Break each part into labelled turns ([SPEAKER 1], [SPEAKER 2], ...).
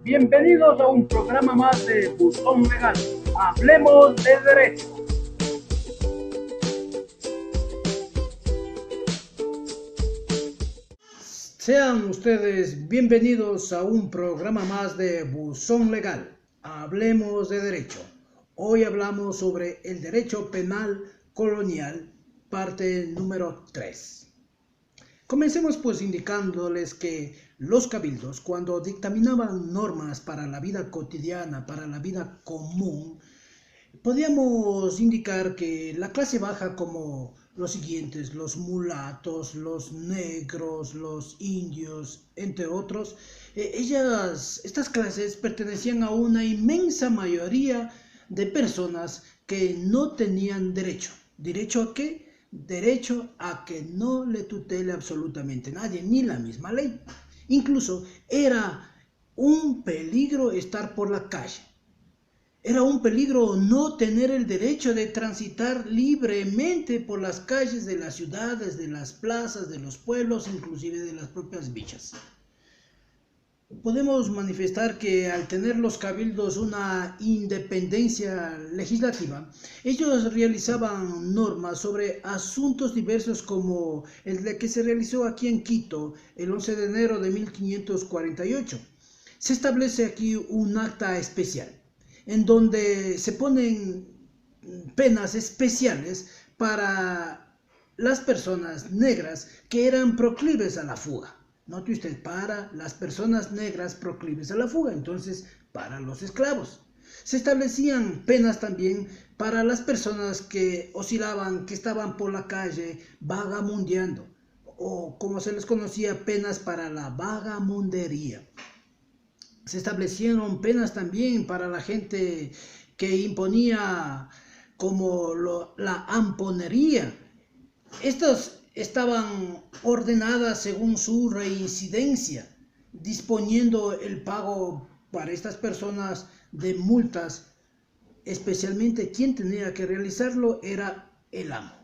[SPEAKER 1] Bienvenidos a un programa más de Buzón Legal. Hablemos de derecho. Sean ustedes bienvenidos a un programa más de Buzón Legal. Hablemos de derecho. Hoy hablamos sobre el derecho penal colonial, parte número 3. Comencemos pues indicándoles que los cabildos, cuando dictaminaban normas para la vida cotidiana, para la vida común, podríamos indicar que la clase baja, como los siguientes: los mulatos, los negros, los indios, entre otros, estas clases pertenecían a una inmensa mayoría de personas que no tenían derecho. ¿Derecho a qué? Derecho a que no le tutele absolutamente nadie, ni la misma ley. Incluso era un peligro estar por la calle. Era un peligro no tener el derecho de transitar libremente por las calles de las ciudades, de las plazas, de los pueblos, inclusive de las propias villas. Podemos manifestar que al tener los cabildos una independencia legislativa, ellos realizaban normas sobre asuntos diversos, como el de que se realizó aquí en Quito el 11 de enero de 1548. Se establece aquí un acta especial en donde se ponen penas especiales para las personas negras que eran proclives a la fuga. Note usted, para las personas negras proclives a la fuga, entonces para los esclavos. Se establecían penas también para las personas que oscilaban, que estaban por la calle vagamundeando, o como se les conocía, penas para la vagamundería. Se establecieron penas también para la gente que imponía, como la amponería. Estas estaban ordenadas según su reincidencia, disponiendo el pago para estas personas de multas. Especialmente quien tenía que realizarlo era el amo.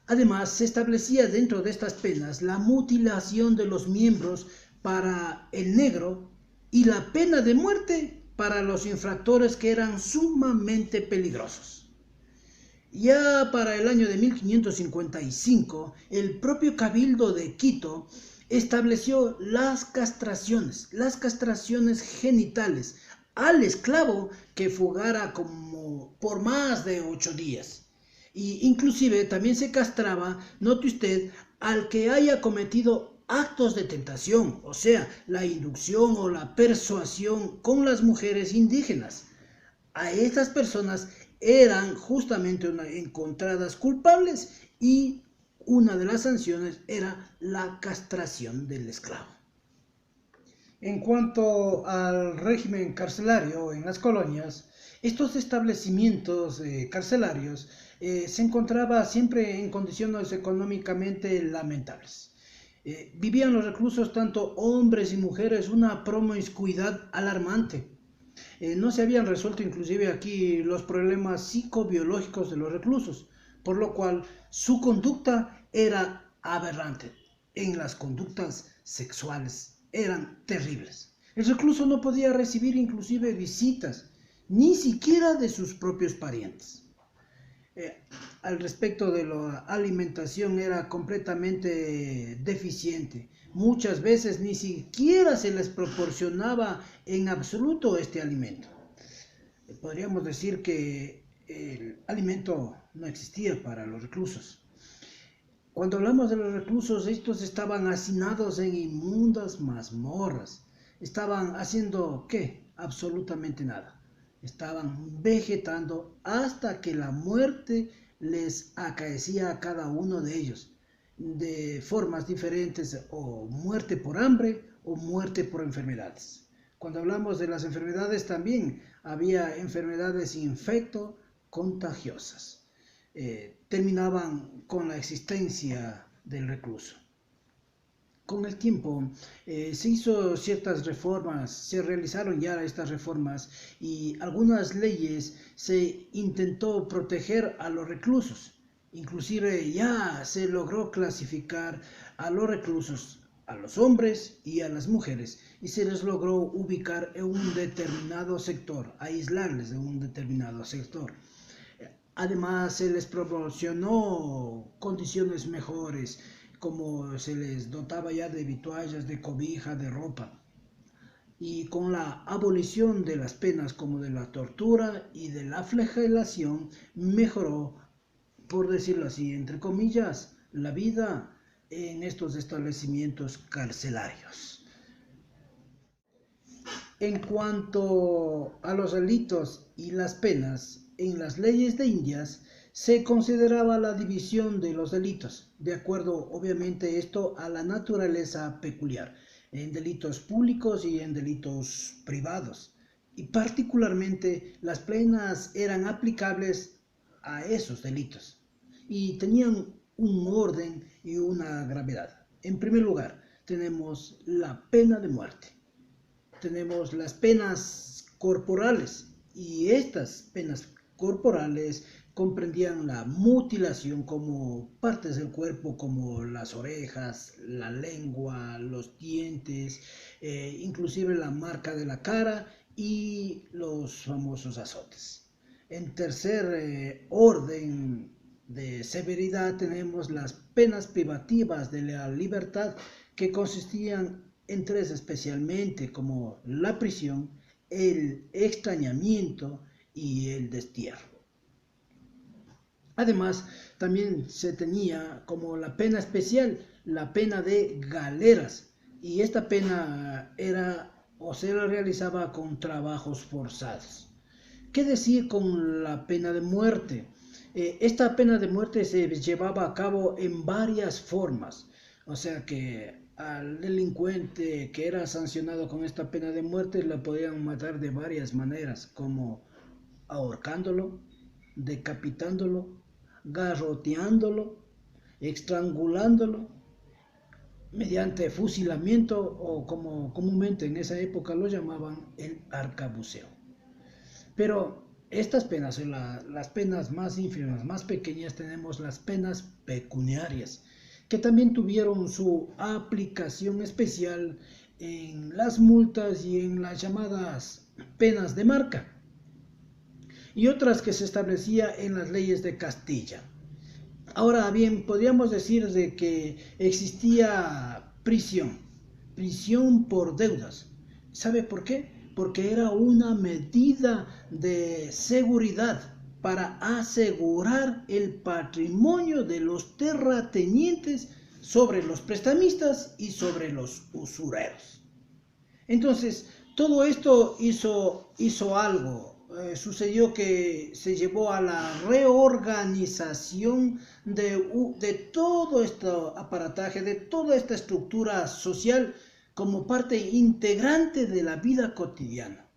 [SPEAKER 1] Además, se establecía dentro de estas penas la mutilación de los miembros para el negro y la pena de muerte para los infractores que eran sumamente peligrosos. Ya para el año de 1555, el propio Cabildo de Quito estableció las castraciones genitales al esclavo que fugara como por más de 8 días. Y inclusive también se castraba, note usted, al que haya cometido actos de tentación, o sea, la inducción o la persuasión con las mujeres indígenas. A estas personas eran justamente encontradas culpables, y una de las sanciones era la castración del esclavo. En cuanto al régimen carcelario en las colonias, estos establecimientos carcelarios se encontraban siempre en condiciones económicamente lamentables. Vivían los reclusos, tanto hombres y mujeres, una promiscuidad alarmante. No se habían resuelto inclusive aquí los problemas psicobiológicos de los reclusos, por lo cual su conducta era aberrante. En las conductas sexuales eran terribles. El recluso no podía recibir inclusive visitas, ni siquiera de sus propios parientes. Al respecto de la alimentación, era completamente deficiente. Muchas veces ni siquiera se les proporcionaba en absoluto este alimento. Podríamos decir que el alimento no existía para los reclusos. Cuando hablamos de los reclusos, estos estaban hacinados en inmundas mazmorras. Estaban haciendo, ¿qué? Absolutamente nada. Estaban vegetando hasta que la muerte les acaecía a cada uno de ellos, de formas diferentes, o muerte por hambre o muerte por enfermedades. Cuando hablamos de las enfermedades, también había enfermedades infecto-contagiosas. Terminaban con la existencia del recluso. Con el tiempo se hizo ciertas reformas, se realizaron ya estas reformas, y algunas leyes se intentó proteger a los reclusos. Inclusive ya se logró clasificar a los reclusos, a los hombres y a las mujeres, y se les logró ubicar en un determinado sector, aislarles de un determinado sector. Además, se les proporcionó condiciones mejores, como se les dotaba ya de vituallas, de cobija, de ropa. Y con la abolición de las penas como de la tortura y de la flagelación, mejoró, por decirlo así, entre comillas, la vida en estos establecimientos carcelarios. En cuanto a los delitos y las penas, en las leyes de Indias se consideraba la división de los delitos, de acuerdo obviamente esto a la naturaleza peculiar, en delitos públicos y en delitos privados. Y particularmente las penas eran aplicables a esos delitos y tenían un orden y una gravedad. En primer lugar, tenemos la pena de muerte. Tenemos las penas corporales y estas penas corporales comprendían la mutilación como partes del cuerpo como las orejas, la lengua, los dientes, inclusive la marca de la cara y los famosos azotes. En tercer orden de severidad tenemos las penas privativas de la libertad que consistían en tres especialmente, como la prisión, el extrañamiento y el destierro. Además, también se tenía como la pena especial, la pena de galeras, y esta pena era o se realizaba con trabajos forzados. ¿Qué decir con la pena de muerte? Esta pena de muerte se llevaba a cabo en varias formas, o sea que al delincuente que era sancionado con esta pena de muerte le podían matar de varias maneras, como ahorcándolo, decapitándolo, garroteándolo, estrangulándolo, mediante fusilamiento o como comúnmente en esa época lo llamaban el arcabuceo. Pero estas penas, las penas más ínfimas, más pequeñas, tenemos las penas pecuniarias, que también tuvieron su aplicación especial en las multas y en las llamadas penas de marca, y otras que se establecía en las leyes de Castilla. Ahora bien, podríamos decir de que existía prisión por deudas. ¿Sabe por qué? Porque era una medida de seguridad para asegurar el patrimonio de los terratenientes sobre los prestamistas y sobre los usureros. Entonces, todo esto hizo algo. Sucedió que se llevó a la reorganización de todo este aparataje, de toda esta estructura social como parte integrante de la vida cotidiana,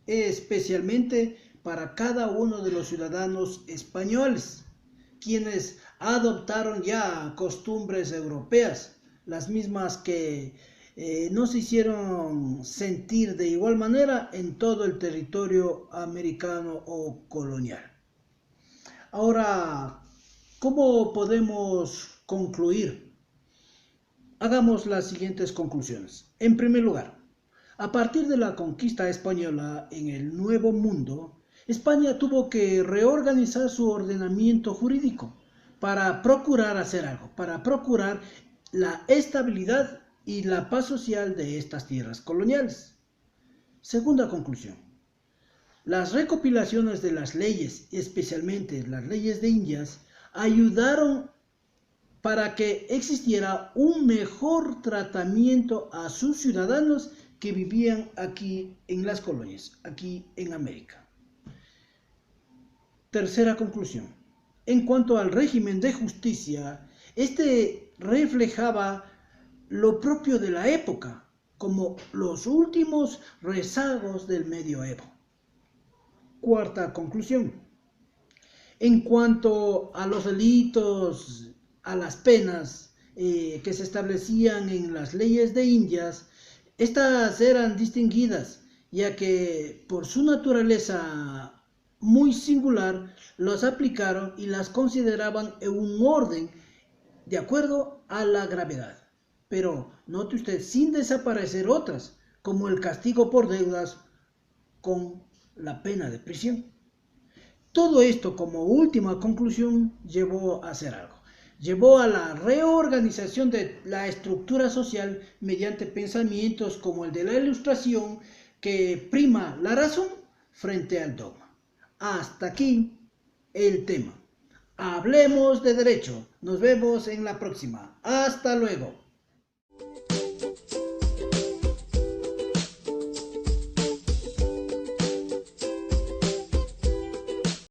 [SPEAKER 1] especialmente para cada uno de los ciudadanos españoles, quienes adoptaron ya costumbres europeas, las mismas que no se hicieron sentir de igual manera en todo el territorio americano o colonial. Ahora, ¿cómo podemos concluir? Hagamos las siguientes conclusiones. En primer lugar, a partir de la conquista española en el Nuevo Mundo, España tuvo que reorganizar su ordenamiento jurídico para procurar hacer algo, para procurar la estabilidad y la paz social de estas tierras coloniales. Segunda conclusión. Las recopilaciones de las leyes, especialmente las leyes de Indias, ayudaron para que existiera un mejor tratamiento a sus ciudadanos que vivían aquí en las colonias, aquí en América. Tercera conclusión. En cuanto al régimen de justicia, este reflejaba lo propio de la época, como los últimos rezagos del medioevo. Cuarta conclusión. En cuanto a los delitos, a las penas que se establecían en las leyes de Indias, estas eran distinguidas, ya que por su naturaleza muy singular, los aplicaron y las consideraban en un orden de acuerdo a la gravedad. Pero note usted, sin desaparecer otras, como el castigo por deudas con la pena de prisión. Todo esto, como última conclusión, llevó a hacer algo. Llevó a la reorganización de la estructura social mediante pensamientos como el de la Ilustración, que prima la razón frente al dogma. Hasta aquí el tema. Hablemos de derecho. Nos vemos en la próxima. Hasta luego.